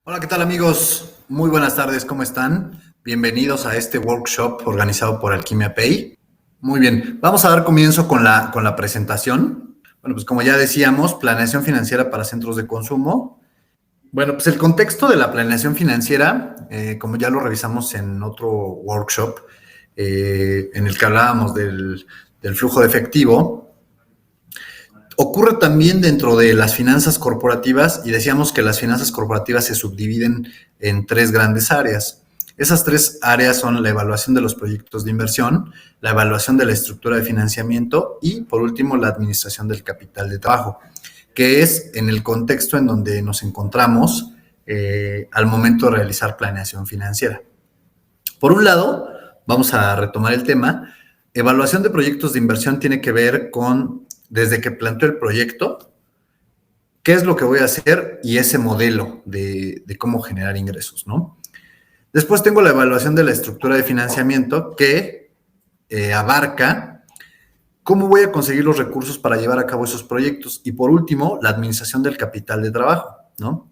Hola, ¿qué tal amigos? Muy buenas tardes, ¿cómo están? Bienvenidos a este workshop organizado por Alquimia Pay. Muy bien, vamos a dar comienzo con la presentación. Bueno, pues como ya decíamos, planeación financiera para centros de consumo. Bueno, pues el contexto de la planeación financiera, como ya lo revisamos en otro workshop, en el que hablábamos del flujo de efectivo, ocurre también dentro de las finanzas corporativas y decíamos que las finanzas corporativas se subdividen en tres grandes áreas. Esas tres áreas son la evaluación de los proyectos de inversión, la evaluación de la estructura de financiamiento y, por último, la administración del capital de trabajo, que es en el contexto en donde nos encontramos al momento de realizar planeación financiera. Por un lado, vamos a retomar el tema. Evaluación de proyectos de inversión tiene que ver con, desde que planteo el proyecto, qué es lo que voy a hacer y ese modelo de cómo generar ingresos, ¿no? Después tengo la evaluación de la estructura de financiamiento que abarca cómo voy a conseguir los recursos para llevar a cabo esos proyectos. Y por último, la administración del capital de trabajo, ¿no?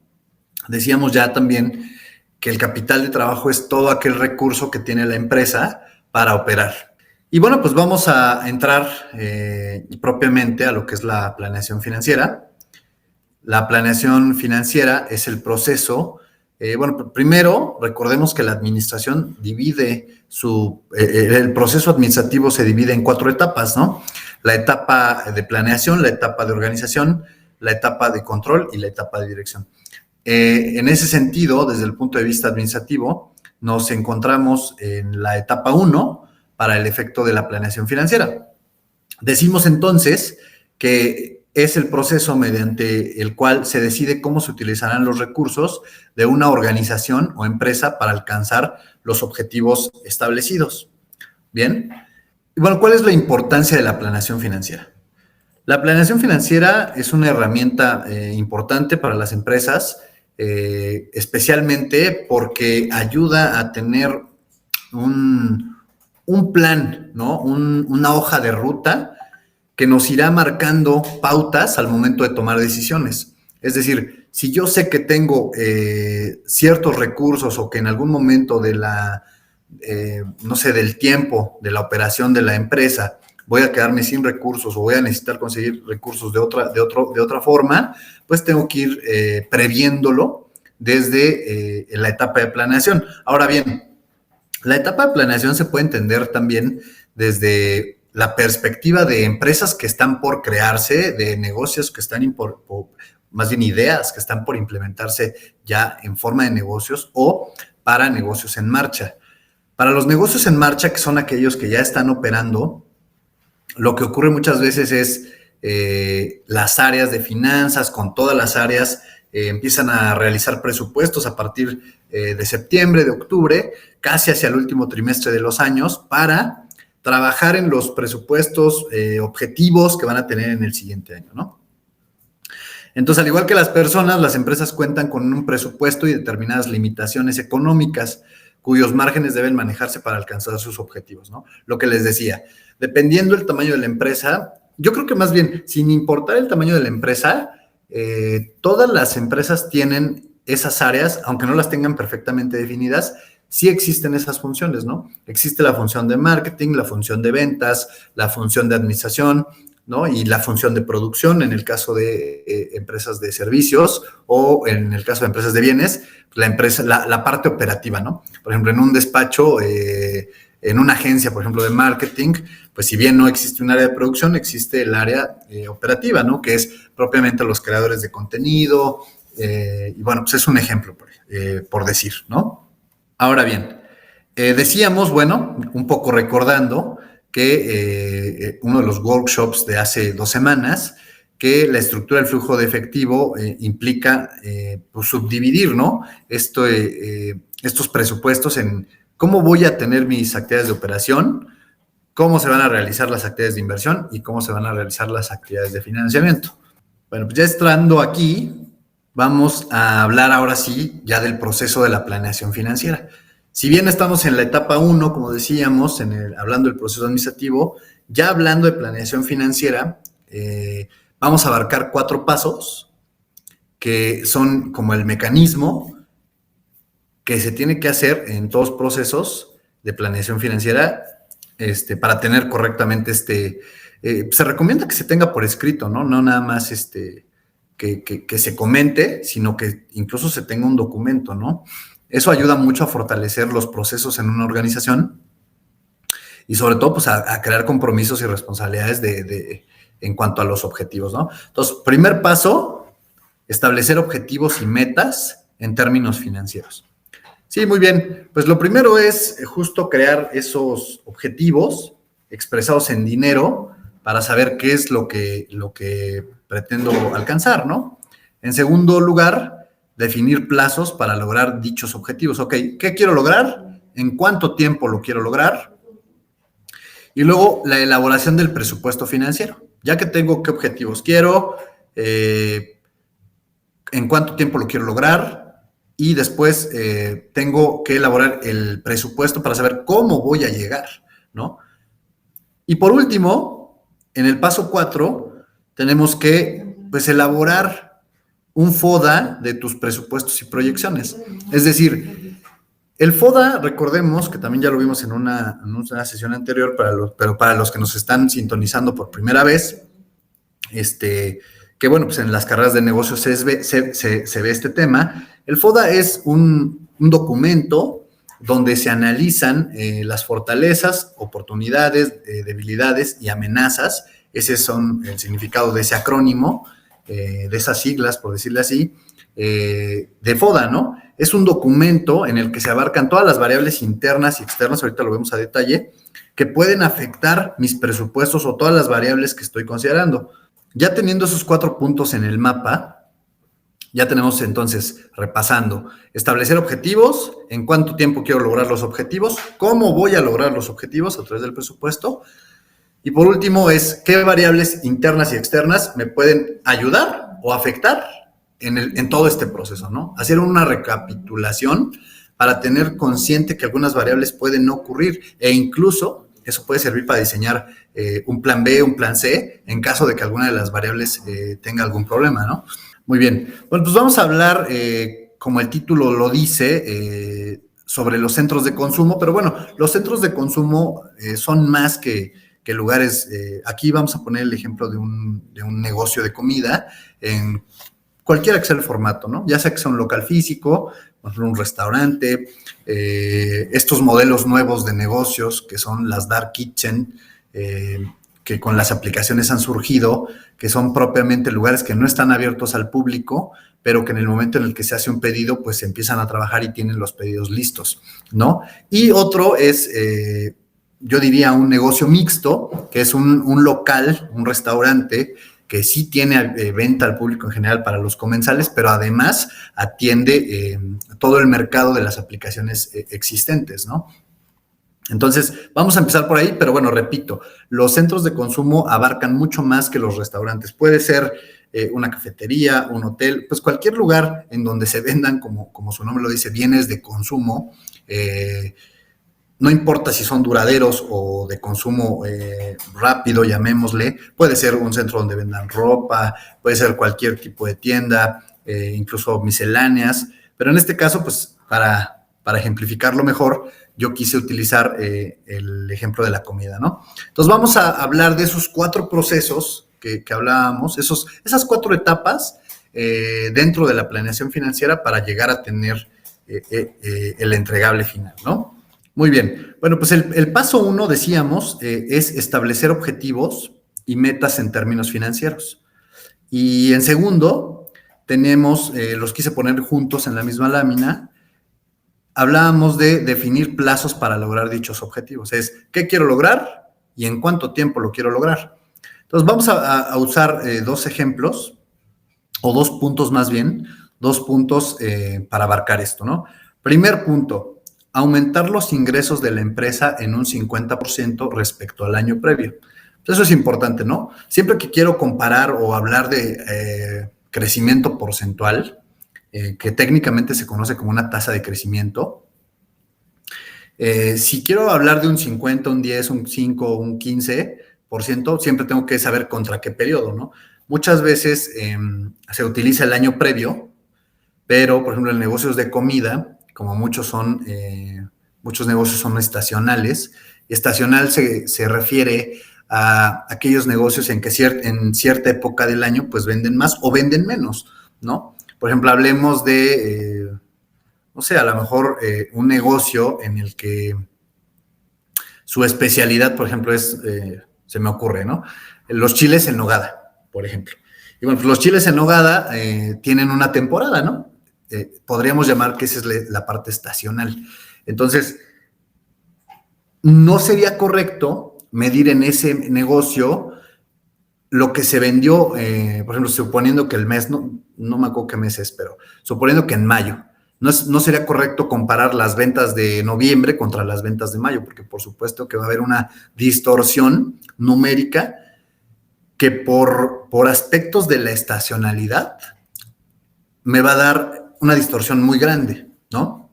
Decíamos ya también que el capital de trabajo es todo aquel recurso que tiene la empresa para operar. Y bueno, pues vamos a entrar propiamente a lo que es la planeación financiera. La planeación financiera es el proceso. Bueno, primero recordemos que la administración divide el proceso administrativo se divide en 4 etapas, ¿no? La etapa de planeación, la etapa de organización, la etapa de control y la etapa de dirección. En ese sentido, desde el punto de vista administrativo, nos encontramos en la etapa 1 para el efecto de la planeación financiera. Decimos entonces que es el proceso mediante el cual se decide cómo se utilizarán los recursos de una organización o empresa para alcanzar los objetivos establecidos. Bien. Y bueno, ¿cuál es la importancia de la planeación financiera? La planeación financiera es una herramienta importante para las empresas, especialmente porque ayuda a tener un plan, ¿no? Una hoja de ruta que nos irá marcando pautas al momento de tomar decisiones. Es decir, si yo sé que tengo ciertos recursos o que en algún momento de no sé, del tiempo de la operación de la empresa voy a quedarme sin recursos o voy a necesitar conseguir recursos de otra forma, pues tengo que ir previéndolo desde la etapa de planeación. Ahora bien, la etapa de planeación se puede entender también desde la perspectiva de empresas que están por crearse, de negocios que están más bien ideas que están por implementarse ya en forma de negocios o para negocios en marcha. Para los negocios en marcha, que son aquellos que ya están operando, lo que ocurre muchas veces es las áreas de finanzas, con todas las áreas, empiezan a realizar presupuestos a partir de septiembre, de octubre, casi hacia el último trimestre de los años, para trabajar en los presupuestos objetivos que van a tener en el siguiente año, ¿no? Entonces, al igual que las personas, las empresas cuentan con un presupuesto y determinadas limitaciones económicas cuyos márgenes deben manejarse para alcanzar sus objetivos, ¿no? Lo que les decía, dependiendo del tamaño de la empresa, yo creo que más bien, sin importar el tamaño de la empresa, todas las empresas tienen esas áreas, aunque no las tengan perfectamente definidas, sí existen esas funciones, ¿no? Existe la función de marketing, la función de ventas, la función de administración, ¿no? Y la función de producción en el caso de empresas de servicios o en el caso de empresas de bienes, la parte operativa, ¿no? Por ejemplo, en un despacho, en una agencia, por ejemplo, de marketing, pues si bien no existe un área de producción, existe el área operativa, ¿no? Que es propiamente los creadores de contenido, y bueno, pues es un ejemplo, por decir, ¿no? Ahora bien, decíamos, bueno, un poco recordando que uno de los workshops de hace 2 semanas, que la estructura del flujo de efectivo implica pues subdividir, ¿no? Estos presupuestos en cómo voy a tener mis actividades de operación, cómo se van a realizar las actividades de inversión y cómo se van a realizar las actividades de financiamiento. Bueno, pues ya estando aquí, vamos a hablar ahora sí ya del proceso de la planeación financiera. Si bien estamos en la etapa 1, como decíamos, hablando del proceso administrativo, ya hablando de planeación financiera, vamos a abarcar 4 pasos que son como el mecanismo que se tiene que hacer en todos los procesos de planeación financiera para tener correctamente se recomienda que se tenga por escrito, ¿no? No nada más que se comente, sino que incluso se tenga un documento, ¿no? Eso ayuda mucho a fortalecer los procesos en una organización y sobre todo pues a crear compromisos y responsabilidades en cuanto a los objetivos, ¿no? Entonces, primer paso, establecer objetivos y metas en términos financieros. Sí, muy bien. Pues lo primero es justo crear esos objetivos expresados en dinero para saber qué es lo que pretendo alcanzar, ¿no? En segundo lugar, definir plazos para lograr dichos objetivos. Ok, ¿qué quiero lograr? ¿En cuánto tiempo lo quiero lograr? Y luego la elaboración del presupuesto financiero. Ya que tengo qué objetivos quiero, en cuánto tiempo lo quiero lograr, y después tengo que elaborar el presupuesto para saber cómo voy a llegar, ¿no? Y por último, en el paso 4, tenemos que pues, elaborar un FODA de tus presupuestos y proyecciones. Es decir, el FODA, recordemos que también ya lo vimos en una sesión anterior, pero para los que nos están sintonizando por primera vez, que bueno, pues en las carreras de negocios se ve este tema. El FODA es un documento donde se analizan las fortalezas, oportunidades, debilidades y amenazas. Ese son el significado de ese acrónimo, de esas siglas, por decirle así, de FODA, ¿no? Es un documento en el que se abarcan todas las variables internas y externas, ahorita lo vemos a detalle, que pueden afectar mis presupuestos o todas las variables que estoy considerando. Ya teniendo esos 4 puntos en el mapa, ya tenemos entonces, repasando, establecer objetivos, en cuánto tiempo quiero lograr los objetivos, cómo voy a lograr los objetivos a través del presupuesto, y por último es qué variables internas y externas me pueden ayudar o afectar en todo este proceso, ¿no? Hacer una recapitulación para tener consciente que algunas variables pueden no ocurrir e incluso eso puede servir para diseñar un plan B, un plan C, en caso de que alguna de las variables tenga algún problema, ¿no? Muy bien. Bueno, pues vamos a hablar, como el título lo dice, sobre los centros de consumo, pero bueno, los centros de consumo son más que lugares. Aquí vamos a poner el ejemplo de un negocio de comida en cualquiera que sea el formato, ¿no? Ya sea que sea un local físico, por ejemplo, un restaurante, estos modelos nuevos de negocios que son las dark kitchen, que con las aplicaciones han surgido, que son propiamente lugares que no están abiertos al público, pero que en el momento en el que se hace un pedido, pues empiezan a trabajar y tienen los pedidos listos, ¿no? Y otro es, yo diría, un negocio mixto, que es un local, un restaurante, que sí tiene venta al público en general para los comensales, pero además atiende todo el mercado de las aplicaciones existentes, ¿no? Entonces, vamos a empezar por ahí, pero bueno, repito, los centros de consumo abarcan mucho más que los restaurantes. Puede ser una cafetería, un hotel, pues cualquier lugar en donde se vendan, como su nombre lo dice, bienes de consumo, no importa si son duraderos o de consumo rápido, llamémosle, puede ser un centro donde vendan ropa, puede ser cualquier tipo de tienda, incluso misceláneas, pero en este caso, pues para ejemplificarlo mejor, yo quise utilizar el ejemplo de la comida, ¿no? Entonces vamos a hablar de esos 4 procesos que hablábamos, esas 4 etapas dentro de la planeación financiera para llegar a tener el entregable final, ¿no? Muy bien. Bueno, pues el paso 1, decíamos, es establecer objetivos y metas en términos financieros. Y en segundo, tenemos, los quise poner juntos en la misma lámina, hablábamos de definir plazos para lograr dichos objetivos. Es, ¿qué quiero lograr y en cuánto tiempo lo quiero lograr? Entonces, vamos a usar 2 ejemplos, o 2 puntos más bien, 2 puntos para abarcar esto, ¿no? Primer punto, aumentar los ingresos de la empresa en un 50% respecto al año previo. Entonces, eso es importante, ¿no? Siempre que quiero comparar o hablar de crecimiento porcentual, que técnicamente se conoce como una tasa de crecimiento, si quiero hablar de un 50, un 10, un 5, un 15%, siempre tengo que saber contra qué periodo, ¿no? Muchas veces se utiliza el año previo, pero, por ejemplo, en negocios de comida, como muchos negocios son estacionales. Estacional se refiere a aquellos negocios en que en cierta época del año pues venden más o venden menos, ¿no? Por ejemplo, hablemos de, no sé, a lo mejor un negocio en el que su especialidad, por ejemplo, se me ocurre, ¿no? Los chiles en nogada, por ejemplo. Y bueno, pues los chiles en nogada tienen una temporada, ¿no? Podríamos llamar que esa es la parte estacional. Entonces, no sería correcto medir en ese negocio lo que se vendió, por ejemplo, suponiendo que el mes, no me acuerdo qué mes es, pero suponiendo que en mayo, no sería correcto comparar las ventas de noviembre contra las ventas de mayo, porque por supuesto que va a haber una distorsión numérica que por aspectos de la estacionalidad me va a dar una distorsión muy grande, ¿no?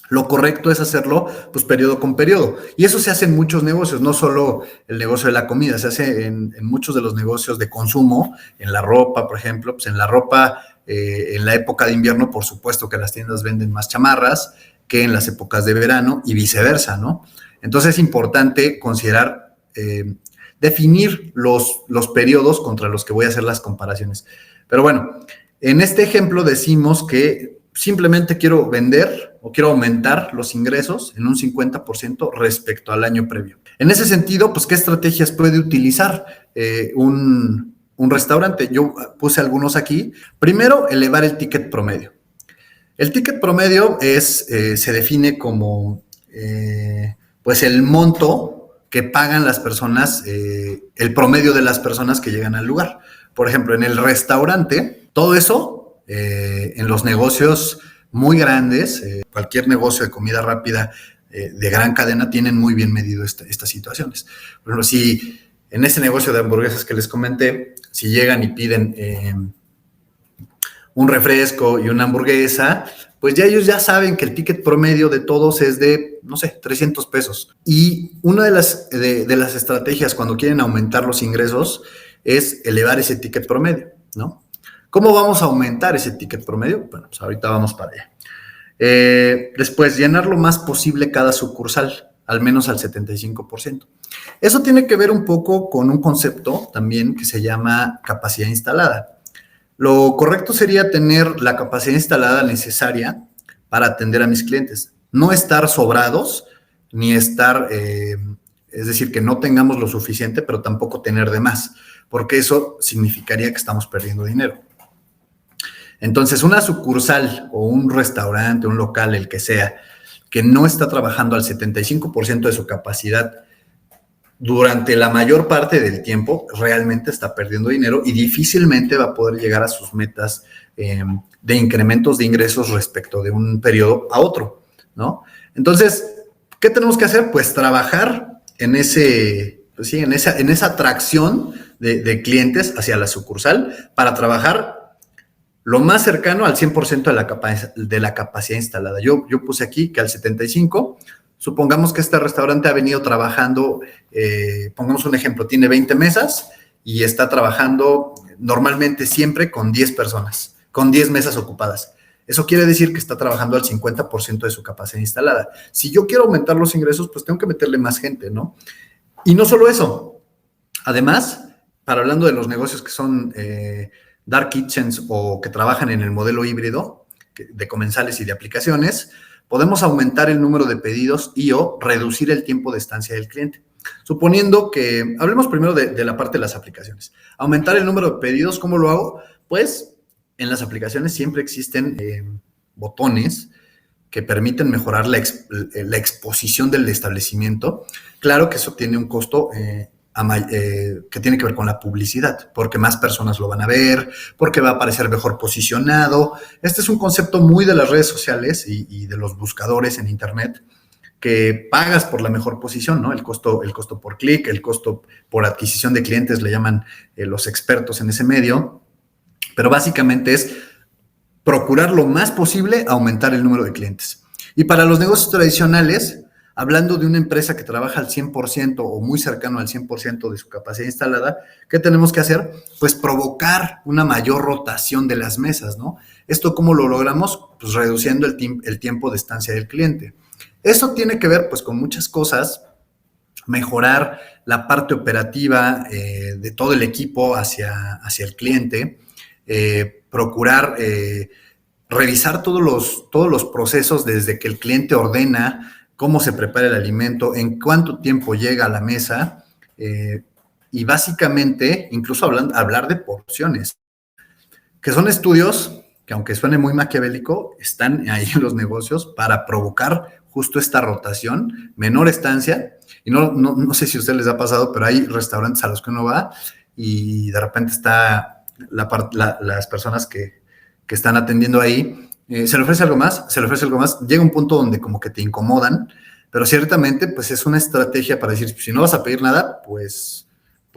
Lo correcto es hacerlo, pues, periodo con periodo. Y eso se hace en muchos negocios, no solo el negocio de la comida, se hace en muchos de los negocios de consumo, en la ropa, por ejemplo, pues en la ropa, en la época de invierno, por supuesto que las tiendas venden más chamarras que en las épocas de verano y viceversa, ¿no? Entonces es importante considerar, definir los periodos contra los que voy a hacer las comparaciones. Pero bueno, en este ejemplo decimos que simplemente quiero vender o quiero aumentar los ingresos en un 50% respecto al año previo. En ese sentido, pues, ¿qué estrategias puede utilizar un restaurante? Yo puse algunos aquí. Primero, elevar el ticket promedio. El ticket promedio se define como pues el monto que pagan las personas, el promedio de las personas que llegan al lugar. Por ejemplo, en el restaurante, todo eso en los negocios muy grandes, cualquier negocio de comida rápida de gran cadena tienen muy bien medido estas situaciones. Por ejemplo, si en ese negocio de hamburguesas que les comenté, si llegan y piden un refresco y una hamburguesa, pues ya ellos ya saben que el ticket promedio de todos es de, no sé, 300 pesos. Y una de las estrategias cuando quieren aumentar los ingresos es elevar ese ticket promedio, ¿no? ¿Cómo vamos a aumentar ese ticket promedio? Bueno, pues ahorita vamos para allá. Después, llenar lo más posible cada sucursal, al menos al 75%. Eso tiene que ver un poco con un concepto también que se llama capacidad instalada. Lo correcto sería tener la capacidad instalada necesaria para atender a mis clientes. No estar sobrados, ni estar, es decir, que no tengamos lo suficiente, pero tampoco tener de más, porque eso significaría que estamos perdiendo dinero. Entonces, una sucursal o un restaurante, un local, el que sea, que no está trabajando al 75% de su capacidad durante la mayor parte del tiempo, realmente está perdiendo dinero y difícilmente va a poder llegar a sus metas de incrementos de ingresos respecto de un periodo a otro, ¿no? Entonces, ¿qué tenemos que hacer? Pues trabajar en esa atracción de clientes hacia la sucursal para trabajar lo más cercano al 100% de la capacidad instalada. Yo puse aquí que al 75%, supongamos que este restaurante ha venido trabajando, pongamos un ejemplo, tiene 20 mesas y está trabajando normalmente siempre con 10 personas, con 10 mesas ocupadas. Eso quiere decir que está trabajando al 50% de su capacidad instalada. Si yo quiero aumentar los ingresos, pues tengo que meterle más gente, ¿no? Y no solo eso. Además, para hablando de los negocios que son dark kitchens o que trabajan en el modelo híbrido de comensales y de aplicaciones, podemos aumentar el número de pedidos y o reducir el tiempo de estancia del cliente. Suponiendo que, hablemos primero de la parte de las aplicaciones. Aumentar el número de pedidos, ¿cómo lo hago? Pues en las aplicaciones siempre existen botones que permiten mejorar la exposición del establecimiento. Claro que eso tiene un costo que tiene que ver con la publicidad, porque más personas lo van a ver, porque va a aparecer mejor posicionado. Este es un concepto muy de las redes sociales y de los buscadores en internet, que pagas por la mejor posición, ¿no? El costo por clic, el costo por adquisición de clientes, le llaman los expertos en ese medio, pero básicamente es procurar lo más posible aumentar el número de clientes. Y para los negocios tradicionales, hablando de una empresa que trabaja al 100% o muy cercano al 100% de su capacidad instalada, ¿qué tenemos que hacer? Pues provocar una mayor rotación de las mesas, ¿no? ¿Esto cómo lo logramos? pues reduciendo el tiempo de estancia del cliente. Esto tiene que ver pues con muchas cosas, mejorar la parte operativa de todo el equipo hacia el cliente, procurar revisar todos los procesos desde que el cliente ordena, cómo se prepara el alimento, en cuánto tiempo llega a la mesa, y básicamente incluso hablar de porciones, que son estudios que, aunque suene muy maquiavélico, están ahí en los negocios para provocar justo esta rotación, menor estancia. Y no sé si a ustedes les ha pasado, pero hay restaurantes a los que uno va y de repente está las personas que están atendiendo ahí, se le ofrece algo más, llega un punto donde como que te incomodan, pero ciertamente pues es una estrategia para decir, si no vas a pedir nada, pues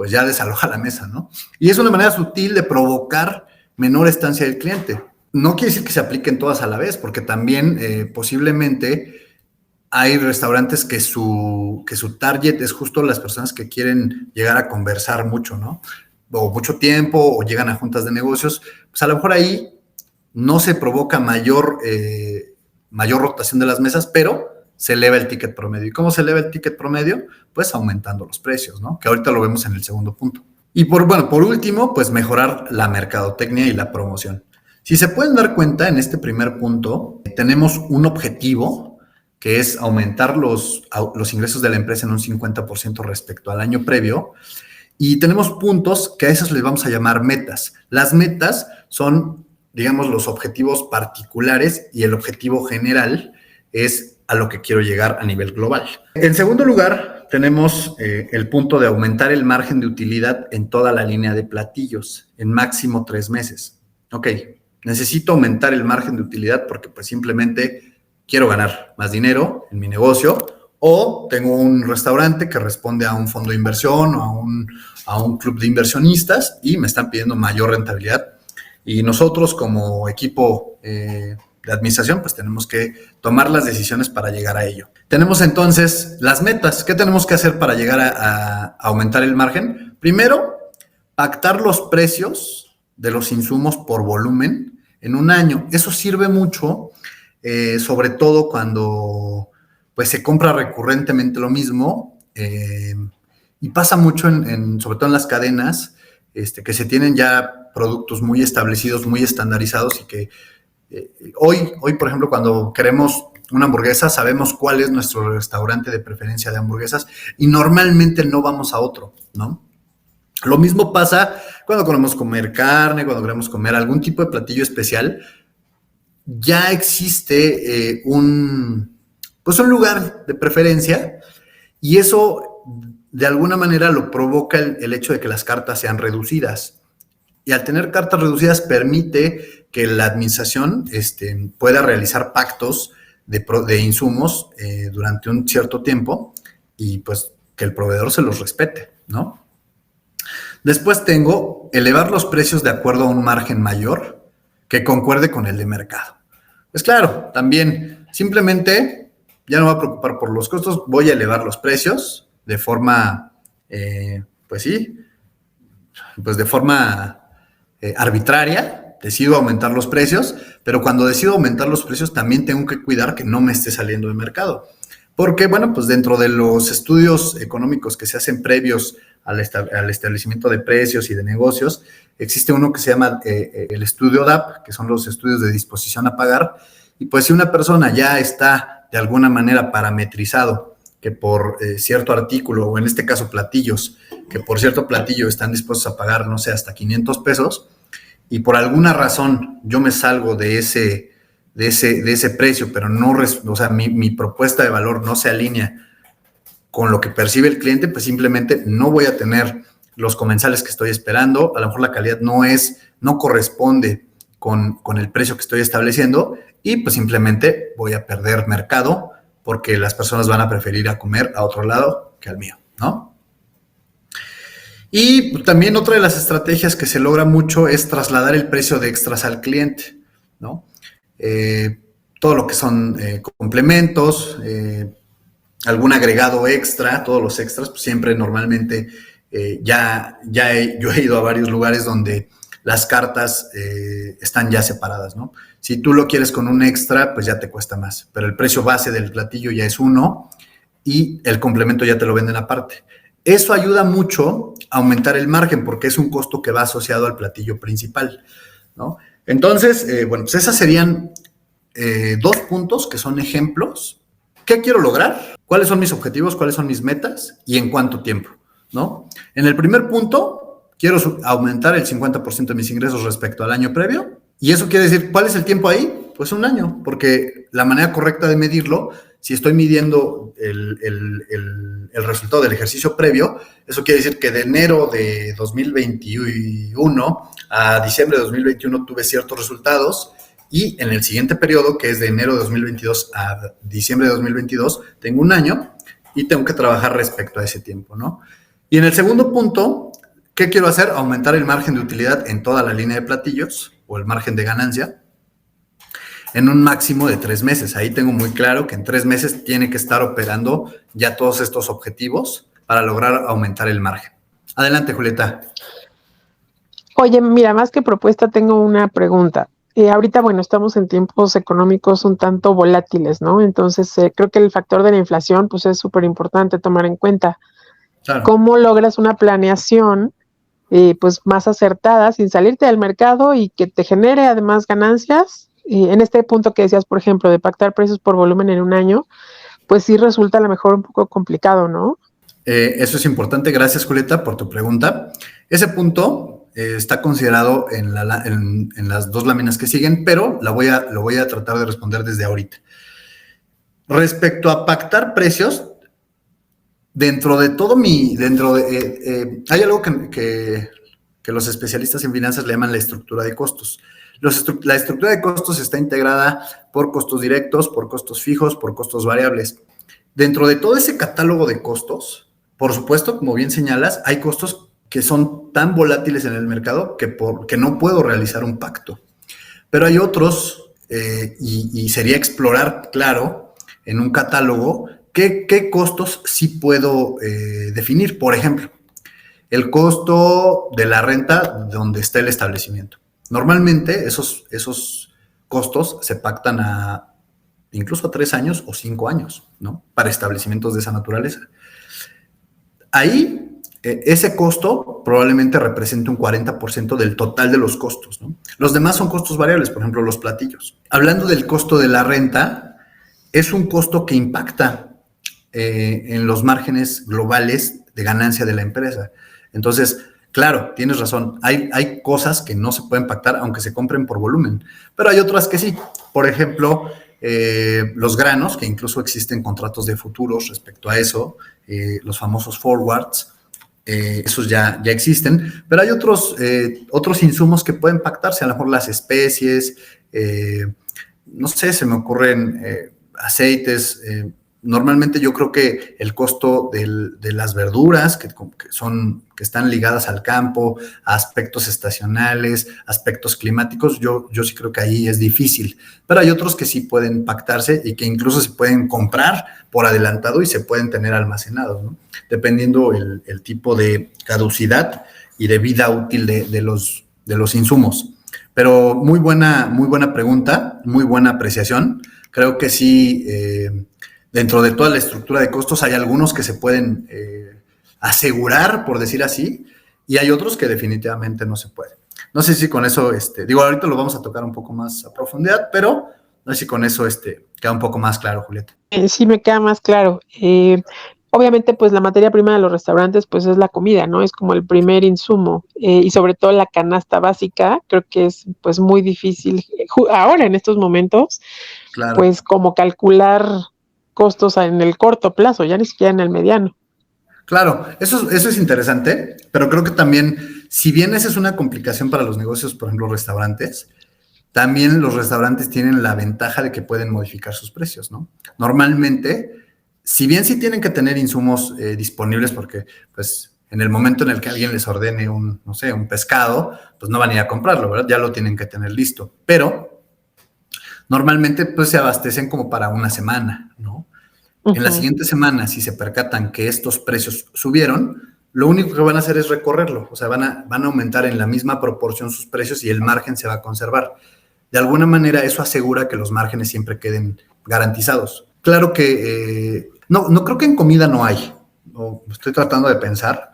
ya desaloja la mesa, ¿no? Y es una manera sutil de provocar menor estancia del cliente. No quiere decir que se apliquen todas a la vez, porque también posiblemente hay restaurantes que su target es justo las personas que quieren llegar a conversar mucho, ¿no? O mucho tiempo, o llegan a juntas de negocios. Pues a lo mejor ahí no se provoca mayor rotación de las mesas, pero se eleva el ticket promedio. ¿Y cómo se eleva el ticket promedio? Pues aumentando los precios, ¿no? Que ahorita lo vemos en el segundo punto. Y por último, pues mejorar la mercadotecnia y la promoción. Si se pueden dar cuenta, en este primer punto tenemos un objetivo que es aumentar los ingresos de la empresa en un 50% respecto al año previo, y tenemos puntos que a esos les vamos a llamar metas. Las metas son, digamos, los objetivos particulares, y el objetivo general es a lo que quiero llegar a nivel global. En segundo lugar, tenemos el punto de aumentar el margen de utilidad en toda la línea de platillos en máximo 3 meses. Ok, necesito aumentar el margen de utilidad porque pues simplemente quiero ganar más dinero en mi negocio, o tengo un restaurante que responde a un fondo de inversión o a un club de inversionistas y me están pidiendo mayor rentabilidad. Y nosotros como equipo de administración, pues tenemos que tomar las decisiones para llegar a ello. Tenemos entonces las metas. ¿Qué tenemos que hacer para llegar a aumentar el margen? Primero, pactar los precios de los insumos por volumen en un año. Eso sirve mucho, sobre todo cuando pues se compra recurrentemente lo mismo, y pasa mucho sobre todo en las cadenas, que se tienen ya productos muy establecidos, muy estandarizados, y que hoy, por ejemplo, cuando queremos una hamburguesa, sabemos cuál es nuestro restaurante de preferencia de hamburguesas y normalmente no vamos a otro, ¿no? Lo mismo pasa cuando queremos comer carne, cuando queremos comer algún tipo de platillo especial. Ya existe un lugar de preferencia, y eso de alguna manera lo provoca el hecho de que las cartas sean reducidas. Y al tener cartas reducidas permite que la administración pueda realizar pactos de insumos durante un cierto tiempo, y pues que el proveedor se los respete, ¿no? Después tengo elevar los precios de acuerdo a un margen mayor que concuerde con el de mercado. Pues claro, también simplemente ya no me voy a preocupar por los costos, voy a elevar los precios de forma, de forma arbitraria. Decido aumentar los precios, pero cuando decido aumentar los precios también tengo que cuidar que no me esté saliendo de mercado. Porque, pues dentro de los estudios económicos que se hacen previos al establecimiento de precios y de negocios, existe uno que se llama el estudio DAP, que son los estudios de disposición a pagar. Y pues si una persona ya está de alguna manera parametrizado que por cierto artículo, o en este caso platillos, que por cierto platillo están dispuestos a pagar, no sé, hasta 500 pesos, y por alguna razón yo me salgo de ese precio, pero no, mi propuesta de valor no se alinea con lo que percibe el cliente, pues simplemente no voy a tener los comensales que estoy esperando. A lo mejor la calidad no corresponde con el precio que estoy estableciendo, y pues simplemente voy a perder mercado porque las personas van a preferir a comer a otro lado que al mío, ¿no? Y también otra de las estrategias que se logra mucho es trasladar el precio de extras al cliente, ¿no? Todo lo que son complementos, algún agregado extra, todos los extras, pues siempre normalmente yo he ido a varios lugares donde las cartas están ya separadas, ¿no? Si tú lo quieres con un extra, pues ya te cuesta más, pero el precio base del platillo ya es uno y el complemento ya te lo venden aparte. Eso ayuda mucho a aumentar el margen porque es un costo que va asociado al platillo principal, ¿no? Entonces, bueno, pues esas serían 2 puntos que son ejemplos. ¿Qué quiero lograr? ¿Cuáles son mis objetivos? ¿Cuáles son mis metas? ¿Y en cuánto tiempo? ¿No? En el primer punto, quiero aumentar el 50% de mis ingresos respecto al año previo. Y eso quiere decir, ¿cuál es el tiempo ahí? Pues un año, porque la manera correcta de medirlo, si estoy midiendo el resultado del ejercicio previo, eso quiere decir que de enero de 2021 a diciembre de 2021 tuve ciertos resultados y en el siguiente periodo, que es de enero de 2022 a diciembre de 2022, tengo un año y tengo que trabajar respecto a ese tiempo, ¿no? Y en el segundo punto, ¿qué quiero hacer? Aumentar el margen de utilidad en toda la línea de platillos o el margen de ganancia en un máximo de 3 meses. Ahí tengo muy claro que en 3 meses tiene que estar operando ya todos estos objetivos para lograr aumentar el margen. Adelante, Julieta. Oye, mira, más que propuesta, tengo una pregunta. Ahorita, bueno, estamos en tiempos económicos un tanto volátiles, ¿no? Entonces, creo que el factor de la inflación, pues es súper importante tomar en cuenta. Claro. ¿Cómo logras una planeación, pues, más acertada sin salirte del mercado y que te genere además ganancias? En este punto que decías, por ejemplo, de pactar precios por volumen en un año, pues sí resulta a lo mejor un poco complicado, ¿no? Eso es importante. Gracias, Julieta, por tu pregunta. Ese punto está considerado en las 2 láminas que siguen, pero lo voy a tratar de responder desde ahorita. Respecto a pactar precios, hay algo que los especialistas en finanzas le llaman la estructura de costos. La estructura de costos está integrada por costos directos, por costos fijos, por costos variables. Dentro de todo ese catálogo de costos, por supuesto, como bien señalas, hay costos que son tan volátiles en el mercado que no puedo realizar un pacto. Pero hay otros, y sería explorar, claro, en un catálogo, qué costos sí puedo definir. Por ejemplo, el costo de la renta donde está el establecimiento. Normalmente esos costos se pactan incluso a 3 años o 5 años, ¿no? Para establecimientos de esa naturaleza. Ahí, ese costo probablemente represente un 40% del total de los costos, ¿no? Los demás son costos variables, por ejemplo, los platillos. Hablando del costo de la renta, es un costo que impacta en los márgenes globales de ganancia de la empresa. Entonces, claro, tienes razón, hay cosas que no se pueden pactar aunque se compren por volumen, pero hay otras que sí. Por ejemplo, los granos, que incluso existen contratos de futuros respecto a eso, los famosos forwards, esos ya existen, pero hay otros insumos que pueden pactarse, a lo mejor las especies, no sé, se me ocurren aceites. Normalmente yo creo que el costo de las verduras que están ligadas al campo, a aspectos estacionales, aspectos climáticos, yo sí creo que ahí es difícil. Pero hay otros que sí pueden pactarse y que incluso se pueden comprar por adelantado y se pueden tener almacenados, ¿no? Dependiendo el tipo de caducidad y de vida útil de los insumos. Pero muy buena pregunta, muy buena apreciación. Creo que sí, dentro de toda la estructura de costos hay algunos que se pueden asegurar, por decir así, y hay otros que definitivamente no se pueden. No sé si con eso, ahorita lo vamos a tocar un poco más a profundidad, pero no sé si con eso queda un poco más claro, Julieta. Sí me queda más claro. Obviamente, pues la materia prima de los restaurantes, pues es la comida, ¿no? Es como el primer insumo y sobre todo la canasta básica, creo que es pues muy difícil ahora en estos momentos, Claro. Pues como calcular costos en el corto plazo, ya ni siquiera en el mediano. Claro, eso es interesante, pero creo que también, si bien esa es una complicación para los negocios, por ejemplo, restaurantes, también los restaurantes tienen la ventaja de que pueden modificar sus precios, ¿no? Normalmente, si bien sí tienen que tener insumos disponibles, porque pues en el momento en el que alguien les ordene un pescado, pues no van a ir a comprarlo, ¿verdad? Ya lo tienen que tener listo. Pero normalmente pues se abastecen como para una semana, ¿no? En la siguiente semana, si se percatan que estos precios subieron, lo único que van a hacer es recorrerlo, o sea, van a aumentar en la misma proporción sus precios y el margen se va a conservar. De alguna manera eso asegura que los márgenes siempre queden garantizados. Claro que no creo que en comida no hay, estoy tratando de pensar,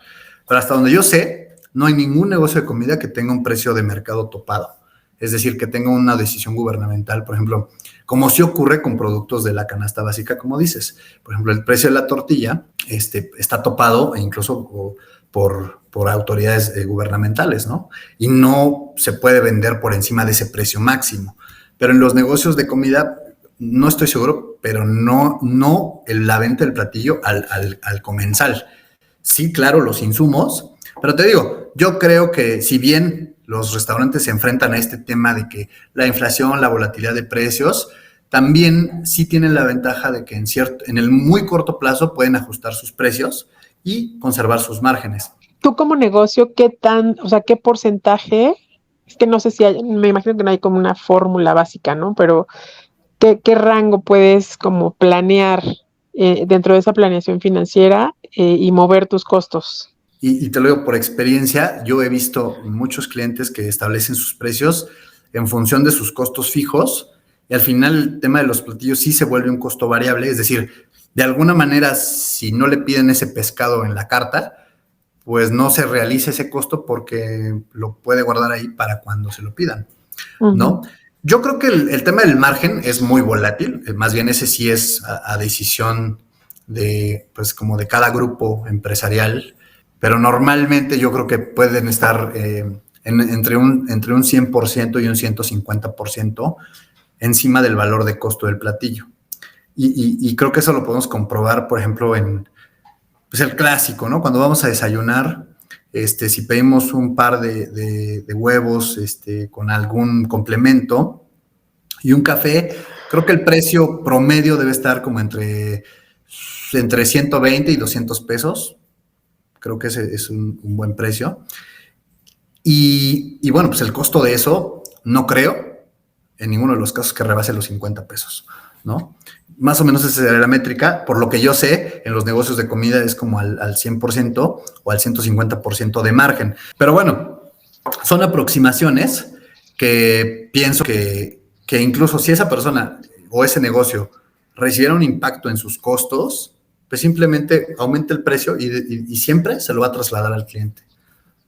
pero hasta donde yo sé, no hay ningún negocio de comida que tenga un precio de mercado topado. Es decir, que tenga una decisión gubernamental, por ejemplo, como sí ocurre con productos de la canasta básica, como dices. Por ejemplo, el precio de la tortilla está topado e incluso por autoridades gubernamentales, ¿no? Y no se puede vender por encima de ese precio máximo. Pero en los negocios de comida, no estoy seguro, pero no la venta del platillo al comensal. Sí, claro, los insumos, pero te digo, yo creo que si bien los restaurantes se enfrentan a este tema de que la inflación, la volatilidad de precios, también sí tienen la ventaja de que en el muy corto plazo pueden ajustar sus precios y conservar sus márgenes. Tú como negocio, qué porcentaje, es que no sé si me imagino que no hay como una fórmula básica, ¿no? Pero ¿qué rango puedes como planear dentro de esa planeación financiera y mover tus costos? Y te lo digo por experiencia, yo he visto muchos clientes que establecen sus precios en función de sus costos fijos y al final el tema de los platillos sí se vuelve un costo variable, es decir, de alguna manera si no le piden ese pescado en la carta, pues no se realiza ese costo porque lo puede guardar ahí para cuando se lo pidan, ¿no? Yo creo que el tema del margen es muy volátil, más bien ese sí es a decisión pues como de cada grupo empresarial, pero normalmente yo creo que pueden estar entre un 100% y un 150% encima del valor de costo del platillo. Y creo que eso lo podemos comprobar, por ejemplo, en pues el clásico, ¿no? Cuando vamos a desayunar, si pedimos un par de huevos con algún complemento y un café, creo que el precio promedio debe estar como entre 120 y 200 pesos. Creo que ese es un buen precio. Y bueno, pues el costo de eso, no creo en ninguno de los casos que rebase los 50 pesos, ¿no? Más o menos esa sería la métrica. Por lo que yo sé, en los negocios de comida es como al 100% o al 150% de margen. Pero bueno, son aproximaciones que pienso que incluso si esa persona o ese negocio recibiera un impacto en sus costos, pues simplemente aumenta el precio y siempre se lo va a trasladar al cliente,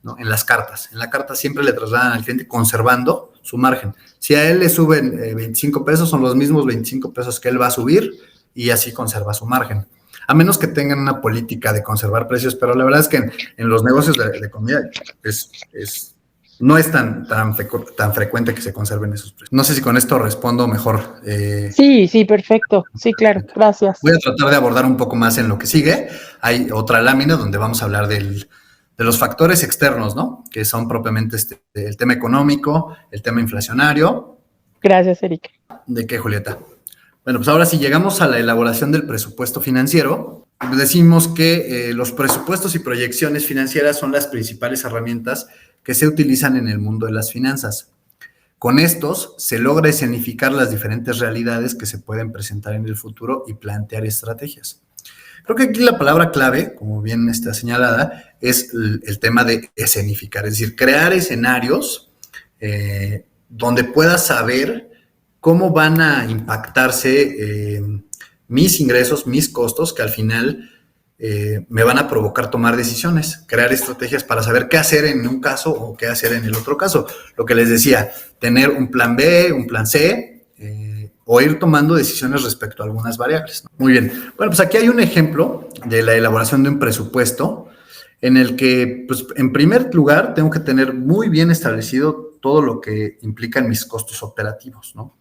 ¿no? En las cartas. En la carta siempre le trasladan al cliente conservando su margen. Si a él le suben 25 pesos, son los mismos 25 pesos que él va a subir y así conserva su margen. A menos que tengan una política de conservar precios, pero la verdad es que en los negocios de comida no es tan frecuente que se conserven esos precios. No sé si con esto respondo mejor. Sí, perfecto. Sí, claro, gracias. Voy a tratar de abordar un poco más en lo que sigue. Hay otra lámina donde vamos a hablar de los factores externos, ¿no? Que son propiamente el tema económico, el tema inflacionario. Gracias, Erika. ¿De qué, Julieta? Bueno, pues ahora sí llegamos a la elaboración del presupuesto financiero. Decimos que los presupuestos y proyecciones financieras son las principales herramientas que se utilizan en el mundo de las finanzas. Con estos se logra escenificar las diferentes realidades que se pueden presentar en el futuro y plantear estrategias. Creo que aquí la palabra clave, como bien está señalada, es el tema de escenificar, es decir, crear escenarios donde pueda saber cómo van a impactarse mis ingresos, mis costos, que al final me van a provocar tomar decisiones, crear estrategias para saber qué hacer en un caso o qué hacer en el otro caso. Lo que les decía, tener un plan B, un plan C, o ir tomando decisiones respecto a algunas variables, ¿no? Muy bien. Bueno, pues aquí hay un ejemplo de la elaboración de un presupuesto en el que, pues, en primer lugar, tengo que tener muy bien establecido todo lo que implican mis costos operativos, ¿no?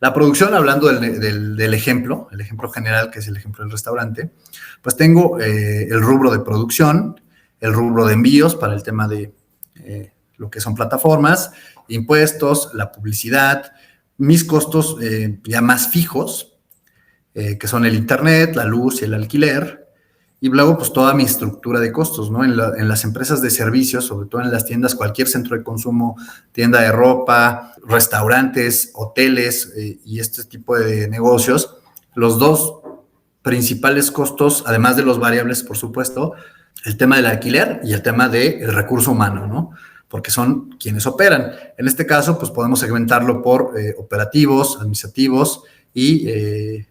La producción, hablando del ejemplo, el ejemplo general, que es el ejemplo del restaurante, pues tengo el rubro de producción, el rubro de envíos para el tema de lo que son plataformas, impuestos, la publicidad, mis costos ya más fijos, que son el internet, la luz y el alquiler, y luego pues toda mi estructura de costos, ¿no? En las empresas de servicios, sobre todo en las tiendas, cualquier centro de consumo, tienda de ropa, restaurantes, hoteles y este tipo de negocios, los dos principales costos, además de los variables, por supuesto, el tema del alquiler y el tema del recurso humano, ¿no? Porque son quienes operan. En este caso, pues podemos segmentarlo por operativos, administrativos y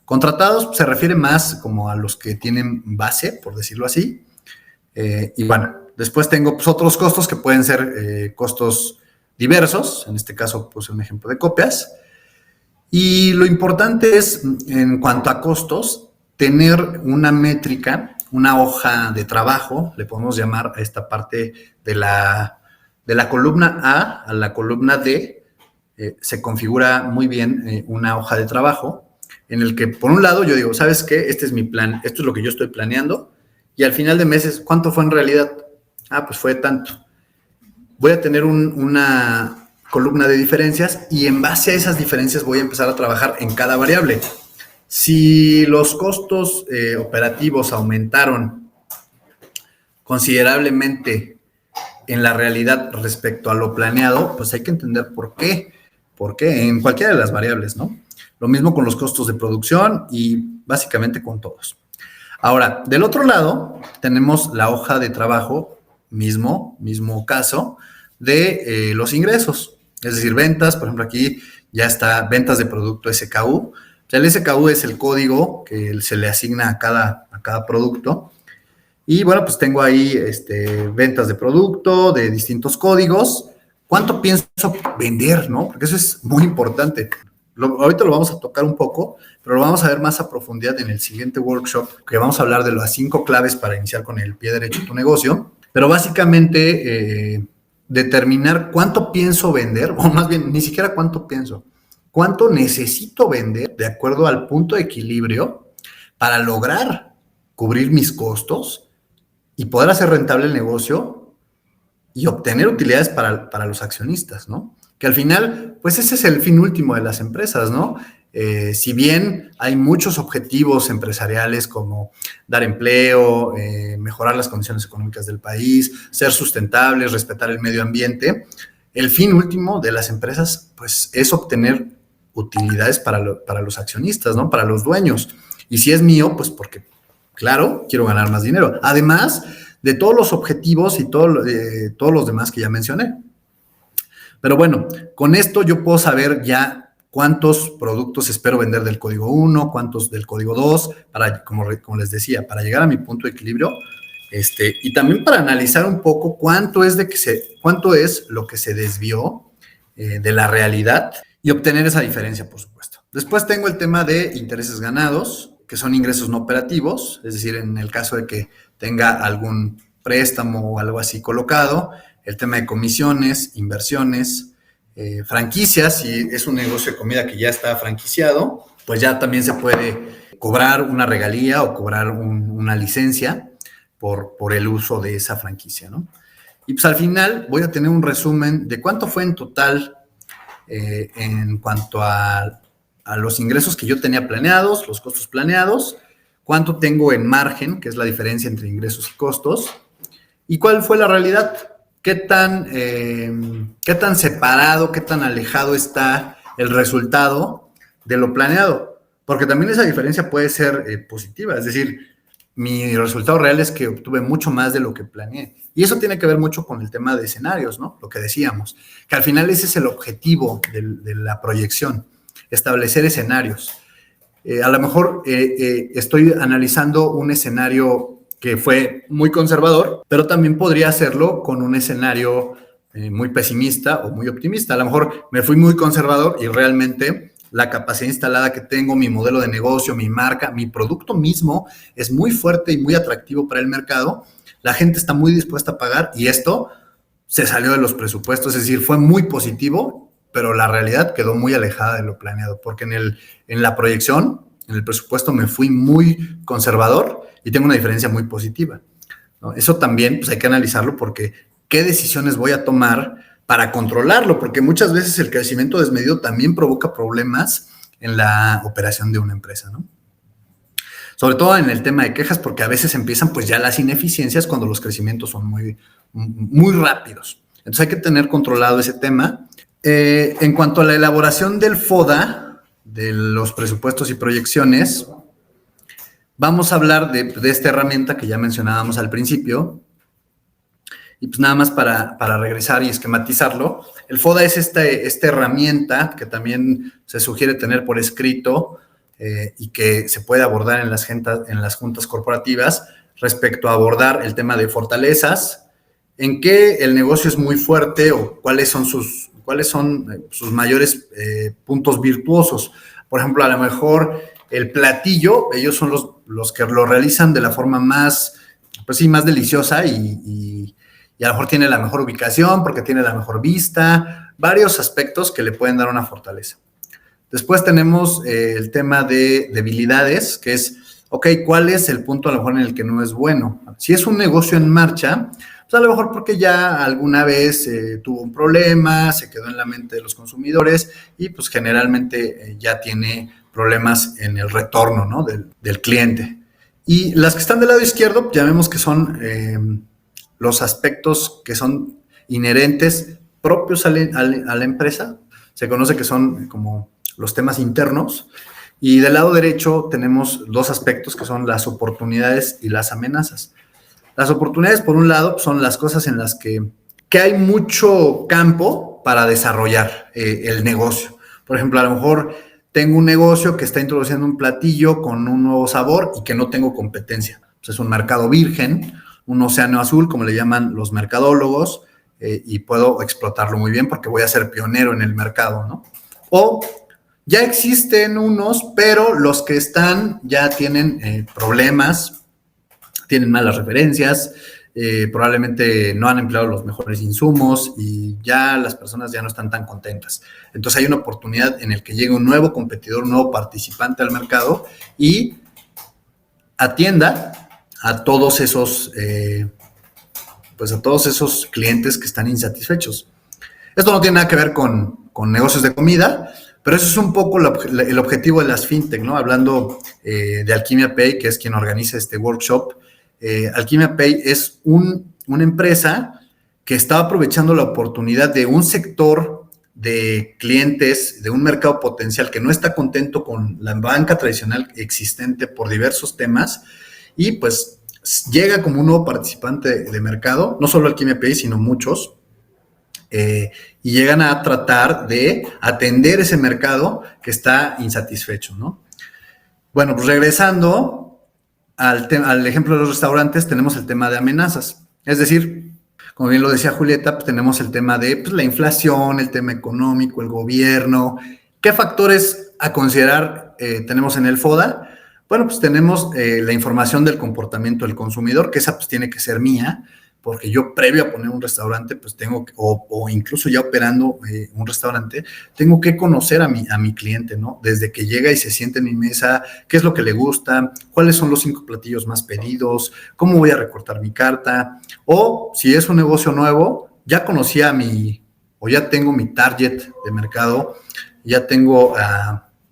contratados. Pues, se refiere más como a los que tienen base, por decirlo así. Y bueno, después tengo pues, otros costos que pueden ser costos diversos. En este caso, puse un ejemplo de copias. Y lo importante es, en cuanto a costos, tener una métrica, una hoja de trabajo, le podemos llamar a esta parte de la columna A la columna D, se configura muy bien una hoja de trabajo en el que, por un lado, yo digo, ¿sabes qué? Este es mi plan, esto es lo que yo estoy planeando, y al final de meses, ¿cuánto fue en realidad? Pues fue tanto. Voy a tener una columna de diferencias y en base a esas diferencias voy a empezar a trabajar en cada variable. Si los costos operativos aumentaron considerablemente en la realidad respecto a lo planeado, pues hay que entender por qué. ¿Por qué? En cualquiera de las variables, ¿no? Lo mismo con los costos de producción y básicamente con todos. Ahora, del otro lado, tenemos la hoja de trabajo, mismo caso, de los ingresos. Es decir, ventas, por ejemplo, aquí ya está ventas de producto SKU. O sea, el SKU es el código que se le asigna a cada producto. Y bueno, pues tengo ahí ventas de producto, de distintos códigos. ¿Cuánto pienso vender, no? Porque eso es muy importante. Ahorita lo vamos a tocar un poco, pero lo vamos a ver más a profundidad en el siguiente workshop, que vamos a hablar de las 5 claves para iniciar con el pie derecho tu negocio. Pero básicamente, determinar cuánto pienso vender, o más bien, ni siquiera cuánto pienso, cuánto necesito vender de acuerdo al punto de equilibrio para lograr cubrir mis costos y poder hacer rentable el negocio y obtener utilidades para los accionistas, ¿no? Que al final, pues ese es el fin último de las empresas, ¿no? Si bien hay muchos objetivos empresariales como dar empleo, mejorar las condiciones económicas del país, ser sustentables, respetar el medio ambiente, el fin último de las empresas, pues es obtener utilidades para los accionistas, ¿no? Para los dueños. Y si es mío, pues porque claro, quiero ganar más dinero. Además de todos los objetivos y todos los demás que ya mencioné. Pero bueno, con esto yo puedo saber ya cuántos productos espero vender del código 1, cuántos del código 2, como les decía, para llegar a mi punto de equilibrio, y también para analizar un poco cuánto es lo que se desvió de la realidad y obtener esa diferencia, por supuesto. Después tengo el tema de intereses ganados, que son ingresos no operativos, es decir, en el caso de que tenga algún préstamo o algo así colocado, el tema de comisiones, inversiones, franquicias, si es un negocio de comida que ya está franquiciado, pues ya también se puede cobrar una regalía o cobrar una licencia por el uso de esa franquicia, ¿no? Y pues al final voy a tener un resumen de cuánto fue en total en cuanto a los ingresos que yo tenía planeados, los costos planeados, cuánto tengo en margen, que es la diferencia entre ingresos y costos, y cuál fue la realidad, qué tan separado, qué tan alejado está el resultado de lo planeado, porque también esa diferencia puede ser positiva, es decir, mi resultado real es que obtuve mucho más de lo que planeé, y eso tiene que ver mucho con el tema de escenarios, ¿no? Lo que decíamos, que al final ese es el objetivo de la proyección, establecer escenarios. A lo mejor estoy analizando un escenario que fue muy conservador, pero también podría hacerlo con un escenario muy pesimista o muy optimista. A lo mejor me fui muy conservador y realmente la capacidad instalada que tengo, mi modelo de negocio, mi marca, mi producto mismo es muy fuerte y muy atractivo para el mercado. La gente está muy dispuesta a pagar y esto se salió de los presupuestos, es decir, fue muy positivo, pero la realidad quedó muy alejada de lo planeado, porque en la proyección, en el presupuesto me fui muy conservador y tengo una diferencia muy positiva, ¿no? Eso también pues hay que analizarlo porque qué decisiones voy a tomar para controlarlo, porque muchas veces el crecimiento desmedido también provoca problemas en la operación de una empresa, ¿no? Sobre todo en el tema de quejas, porque a veces empiezan pues ya las ineficiencias cuando los crecimientos son muy, muy rápidos. Entonces hay que tener controlado ese tema. En cuanto a la elaboración del FODA, de los presupuestos y proyecciones, Vamos a hablar de esta herramienta que ya mencionábamos al principio. Y pues nada más para regresar y esquematizarlo, el FODA es esta herramienta que también se sugiere tener por escrito y que se puede abordar en las juntas corporativas respecto a abordar el tema de fortalezas, en qué el negocio es muy fuerte o cuáles son sus mayores puntos virtuosos. Por ejemplo, a lo mejor el platillo, ellos son los que lo realizan de la forma más, pues sí, más deliciosa y a lo mejor tiene la mejor ubicación porque tiene la mejor vista, varios aspectos que le pueden dar una fortaleza. Después tenemos el tema de debilidades, que es, ok, ¿cuál es el punto a lo mejor en el que no es bueno? Si es un negocio en marcha, pues a lo mejor porque ya alguna vez tuvo un problema, se quedó en la mente de los consumidores y pues generalmente ya tiene problemas en el retorno, ¿no? del cliente. Y las que están del lado izquierdo, ya vemos que son los aspectos que son inherentes, propios a la empresa. Se conoce que son como los temas internos. Y del lado derecho tenemos dos aspectos que son las oportunidades y las amenazas. Las oportunidades, por un lado, son las cosas en las que hay mucho campo para desarrollar el negocio. Por ejemplo, a lo mejor tengo un negocio que está introduciendo un platillo con un nuevo sabor y que no tengo competencia. Pues es un mercado virgen, un océano azul, como le llaman los mercadólogos, y puedo explotarlo muy bien porque voy a ser pionero en el mercado, ¿no? O ya existen unos, pero los que están ya tienen problemas, tienen malas referencias, probablemente no han empleado los mejores insumos y ya las personas ya no están tan contentas. Entonces hay una oportunidad en el que llegue un nuevo competidor, un nuevo participante al mercado y atienda a todos esos clientes que están insatisfechos. Esto no tiene nada que ver con negocios de comida, pero eso es un poco el objetivo de las fintech, ¿no? Hablando de Alquimia Pay, que es quien organiza este workshop. Alquimia Pay es una empresa que está aprovechando la oportunidad de un sector de clientes, de un mercado potencial que no está contento con la banca tradicional existente por diversos temas, y pues llega como un nuevo participante de mercado, no solo Alquimia Pay, sino muchos, y llegan a tratar de atender ese mercado que está insatisfecho, ¿no? Bueno, pues regresando al ejemplo de los restaurantes, tenemos el tema de amenazas. Es decir, como bien lo decía Julieta, pues tenemos el tema de la inflación, el tema económico, el gobierno. ¿Qué factores a considerar tenemos en el FODA? Bueno, pues tenemos la información del comportamiento del consumidor, que esa pues tiene que ser mía, porque yo previo a poner un restaurante, pues tengo, o incluso ya operando un restaurante, tengo que conocer a mi cliente, ¿no? Desde que llega y se siente en mi mesa, qué es lo que le gusta, cuáles son los 5 platillos más pedidos, cómo voy a recortar mi carta, o si es un negocio nuevo, ya conocí o ya tengo mi target de mercado, ya tengo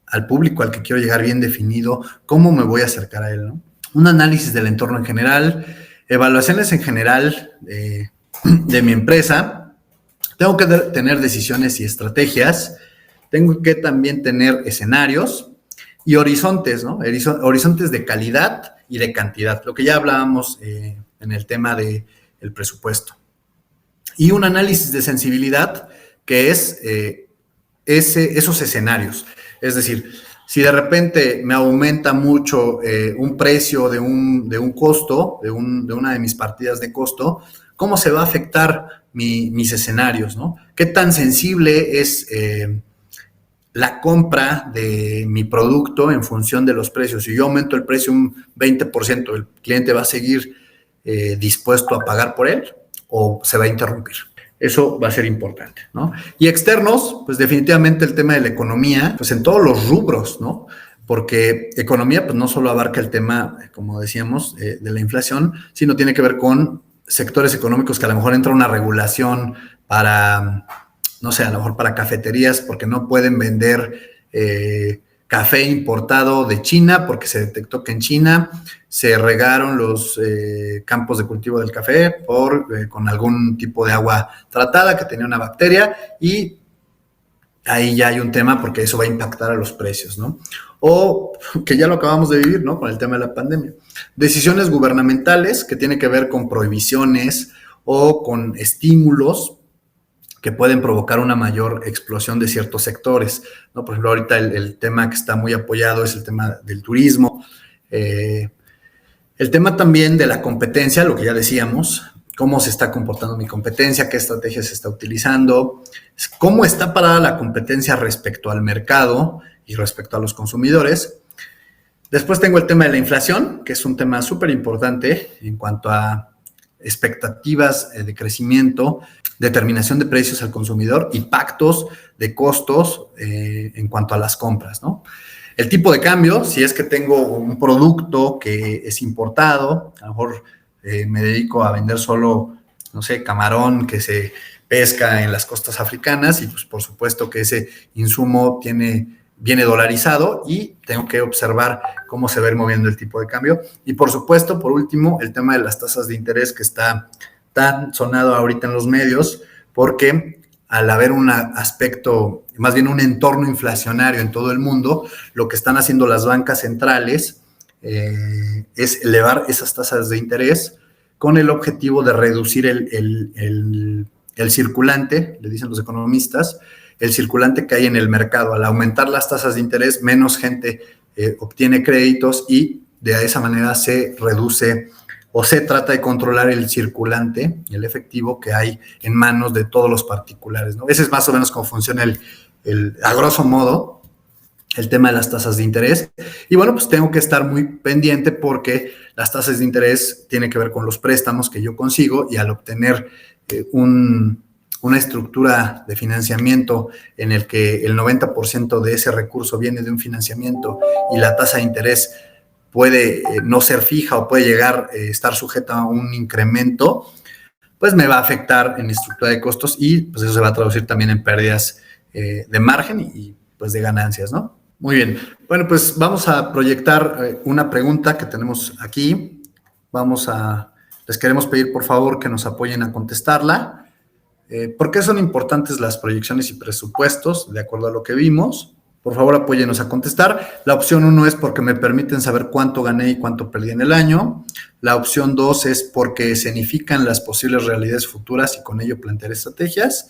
al público al que quiero llegar bien definido, cómo me voy a acercar a él, ¿no? Un análisis del entorno en general, evaluaciones en general de mi empresa. Tengo que tener decisiones y estrategias, tengo que también tener escenarios y horizontes, ¿no? Horizontes de calidad y de cantidad, lo que ya hablábamos en el tema del presupuesto. Y un análisis de sensibilidad, que es esos escenarios. Es decir, si de repente me aumenta mucho un precio de un costo, de una de mis partidas de costo, ¿cómo se va a afectar mis escenarios, ¿no? ¿Qué tan sensible es la compra de mi producto en función de los precios? Si yo aumento el precio un 20%, ¿el cliente va a seguir dispuesto a pagar por él o se va a interrumpir? Eso va a ser importante, ¿no? Y externos, pues definitivamente el tema de la economía, pues en todos los rubros, ¿no? Porque economía, pues no solo abarca el tema, como decíamos, de la inflación, sino tiene que ver con sectores económicos que a lo mejor entra una regulación para, no sé, a lo mejor para cafeterías, porque no pueden vender café importado de China, porque se detectó que en China se regaron los campos de cultivo del café con algún tipo de agua tratada que tenía una bacteria y ahí ya hay un tema porque eso va a impactar a los precios, ¿no? O que ya lo acabamos de vivir, ¿no? Con el tema de la pandemia. Decisiones gubernamentales que tienen que ver con prohibiciones o con estímulos que pueden provocar una mayor explosión de ciertos sectores, ¿no? Por ejemplo, ahorita el tema que está muy apoyado es el tema del turismo, el tema también de la competencia, lo que ya decíamos, cómo se está comportando mi competencia, qué estrategia se está utilizando, cómo está parada la competencia respecto al mercado y respecto a los consumidores. Después tengo el tema de la inflación, que es un tema súper importante en cuanto a expectativas de crecimiento, determinación de precios al consumidor y pactos de costos en cuanto a las compras, ¿no? El tipo de cambio, si es que tengo un producto que es importado, a lo mejor me dedico a vender solo, no sé, camarón que se pesca en las costas africanas y pues por supuesto que ese insumo viene dolarizado y tengo que observar cómo se va a ir moviendo el tipo de cambio. Y por supuesto, por último, el tema de las tasas de interés que está tan sonado ahorita en los medios, porque al haber un aspecto, más bien un entorno inflacionario en todo el mundo, lo que están haciendo las bancas centrales es elevar esas tasas de interés con el objetivo de reducir el circulante, le dicen los economistas, el circulante que hay en el mercado. Al aumentar las tasas de interés, menos gente obtiene créditos y de esa manera se reduce o se trata de controlar el circulante, el efectivo que hay en manos de todos los particulares, ¿no? Ese es más o menos cómo funciona a grosso modo, el tema de las tasas de interés. Y bueno, pues tengo que estar muy pendiente porque las tasas de interés tienen que ver con los préstamos que yo consigo y al obtener una estructura de financiamiento en el que el 90% de ese recurso viene de un financiamiento y la tasa de interés puede no ser fija o puede llegar a estar sujeta a un incremento, pues me va a afectar en mi estructura de costos y pues eso se va a traducir también en pérdidas de margen y pues de ganancias, ¿no? Muy bien. Bueno, pues vamos a proyectar una pregunta que tenemos aquí. Les queremos pedir por favor que nos apoyen a contestarla. ¿Por qué son importantes las proyecciones y presupuestos de acuerdo a lo que vimos? Por favor, apóyenos a contestar. La opción 1 es porque me permiten saber cuánto gané y cuánto perdí en el año. La opción 2 es porque escenifican las posibles realidades futuras y con ello plantear estrategias.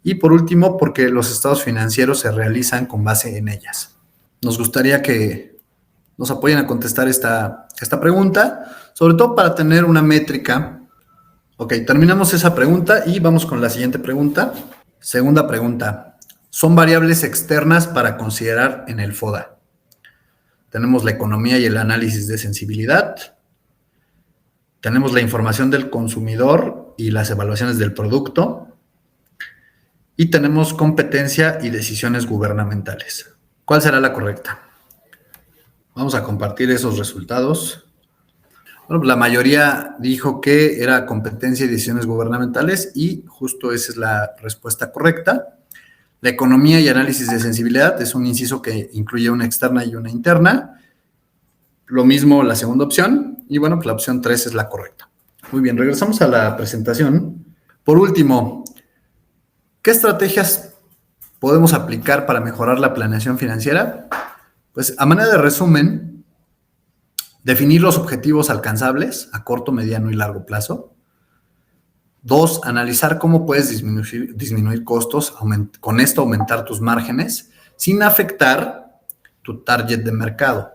Y por último, porque los estados financieros se realizan con base en ellas. Nos gustaría que nos apoyen a contestar esta pregunta, sobre todo para tener una métrica. Ok, terminamos esa pregunta y vamos con la siguiente pregunta. Segunda pregunta. Son variables externas para considerar en el FODA. Tenemos la economía y el análisis de sensibilidad. Tenemos la información del consumidor y las evaluaciones del producto. Y tenemos competencia y decisiones gubernamentales. ¿Cuál será la correcta? Vamos a compartir esos resultados. Bueno, la mayoría dijo que era competencia y decisiones gubernamentales y justo esa es la respuesta correcta. La economía y análisis de sensibilidad es un inciso que incluye una externa y una interna. Lo mismo la segunda opción. Y bueno, pues la opción 3 es la correcta. Muy bien, regresamos a la presentación. Por último, ¿qué estrategias podemos aplicar para mejorar la planeación financiera? Pues a manera de resumen, definir los objetivos alcanzables a corto, mediano y largo plazo. 2, analizar cómo puedes disminuir costos, con esto aumentar tus márgenes, sin afectar tu target de mercado.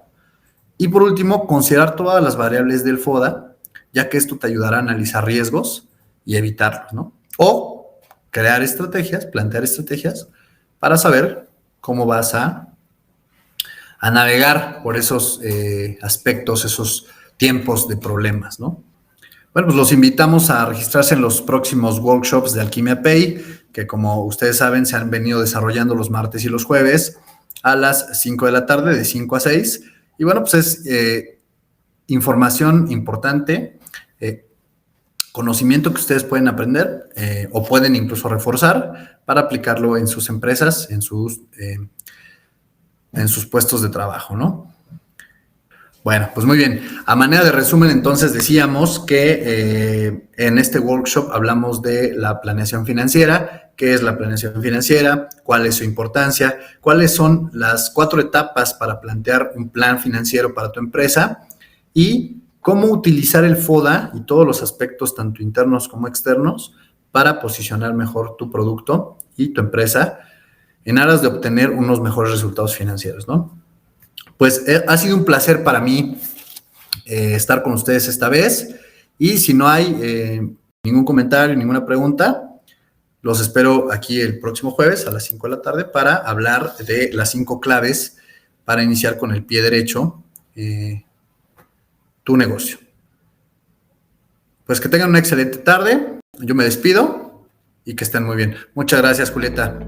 Y por último, considerar todas las variables del FODA, ya que esto te ayudará a analizar riesgos y evitarlos, ¿no? O crear estrategias, plantear estrategias para saber cómo vas a navegar por esos aspectos, esos tiempos de problemas, ¿no? Bueno, pues los invitamos a registrarse en los próximos workshops de Alquimia Pay, que como ustedes saben se han venido desarrollando los martes y los jueves a las 5 de la tarde, de 5 a 6. Y bueno, pues es información importante, conocimiento que ustedes pueden aprender o pueden incluso reforzar para aplicarlo en sus empresas, en sus puestos de trabajo, ¿no? Bueno, pues muy bien. A manera de resumen, entonces decíamos que en este workshop hablamos de la planeación financiera, qué es la planeación financiera, cuál es su importancia, cuáles son las 4 etapas para plantear un plan financiero para tu empresa y cómo utilizar el FODA y todos los aspectos, tanto internos como externos, para posicionar mejor tu producto y tu empresa en aras de obtener unos mejores resultados financieros, ¿no? Pues ha sido un placer para mí estar con ustedes esta vez y si no hay ningún comentario, ninguna pregunta, los espero aquí el próximo jueves a las 5 de la tarde para hablar de las 5 claves para iniciar con el pie derecho tu negocio. Pues que tengan una excelente tarde, yo me despido y que estén muy bien. Muchas gracias, Julieta.